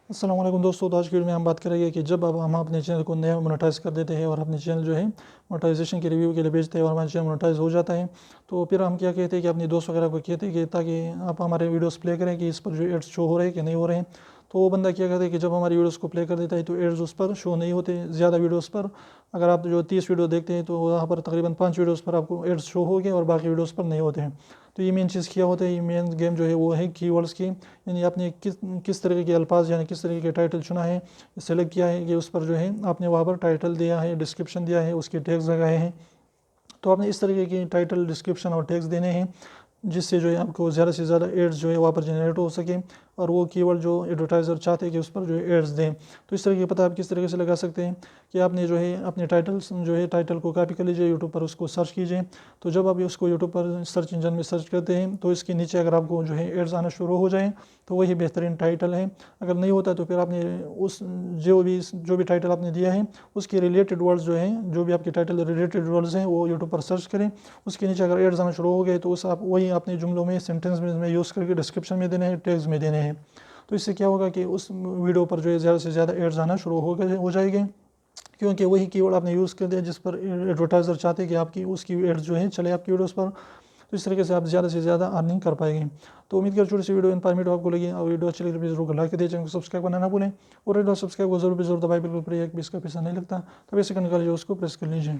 अस्सलाम वालेकुम दोस्तों। तो आज की वीडियो में हम बात करेंगे कि जब अब हम अपने चैनल को नया मोनेटाइज कर देते हैं और अपने चैनल जो है मोनेटाइजेशन के रिव्यू के लिए भेजते हैं और हमारा चैनल मोनेटाइज हो जाता है, तो फिर हम क्या कहते हैं कि अपने दोस्त वगैरह को कहते हैं कि ताकि आप हमारे वीडियोस प्ले करें कि इस पर जो एड्स शो हो रहे हैं कि नहीं हो रहे हैं। तो वो बंदा क्या करता है कि जब हमारी वीडियोस को प्ले कर देता है तो एड्स उस पर शो नहीं होते ज़्यादा वीडियोस पर। अगर आप जो 30 वीडियो देखते हैं तो वहाँ पर तकरीबन 5 वीडियोस पर आपको एड्स शो हो गए और बाकी वीडियोस पर नहीं होते हैं। तो ये मेन चीज़ क्या होता है, ये मेन गेम जो है वो है कीवर्ड्स की, यानी आपने किस तरीके के अल्फाज यानी किस तरीके के टाइटल चुना है, सेलेक्ट किया है कि उस पर जो है आपने वहाँ पर टाइटल दिया है, डिस्क्रिप्शन दिया है, उसके टैग्स लगाए हैं। तो आपने इस तरीके की टाइटल, डिस्क्रिप्शन और टैग्स देने हैं जिससे जो है आपको ज़्यादा से ज़्यादा एड्स जो है वहाँ पर जनरेट हो सके और वो कीवर्ड जो एडवर्टाइज़र चाहते हैं कि उस पर जो है एड्स दें। तो इस तरीके का पता आप किस तरीके से लगा सकते हैं कि आपने जो है अपने टाइटल्स जो है टाइटल को कॉपी कर लीजिए, यूट्यूब पर उसको सर्च कीजिए। तो जब आप उसको यूट्यूब पर सर्च इंजन में सर्च करते हैं तो इसके नीचे अगर आपको जो है एड्स आना शुरू हो जाए तो वही बेहतरीन टाइटल है। अगर नहीं होता तो फिर आपने उस जो भी टाइटल आपने दिया है उसके रिलेटेड वर्ड्स जो हैं, जो भी आपके टाइटल रिलेटेड वर्ड्स हैं वो यूट्यूब पर सर्च करें। उसके नीचे अगर एड्स आना शुरू हो गए तो उस आप वही अपने जुमलों में, सेंटेंस में यूज़ करके डिस्क्रिप्शन में देने हैं, टैग्स में देने हैं। तो इससे क्या होगा कि उस वीडियो पर जो है ज़्यादा से ज़्यादा एड्स आना शुरू हो जाएंगे, क्योंकि वही कीवर्ड आपने यूज़ कर दिया जिस पर एडवर्टाइज़र चाहते हैं कि आपकी उसकी एड्स जो है चले आपकी वीडियोस पर। तो इस तरीके से आप ज़्यादा से ज़्यादा अर्निंग कर पाएंगे। तो उम्मीद कर छोटी सी वीडियो इन्फॉर्मेटिव आपको लगी और वीडियो अच्छी लगी तो जरूर लाइक कर दिए, चैनल को सब्सक्राइब करना ना भूलें और रेड और सब्सक्राइब को जरूर दबाए, बिल्कुल फ्री है, इसका पैसा नहीं लगता। तब ऐसे करने के लिए उसको प्रेस कर लीजिए।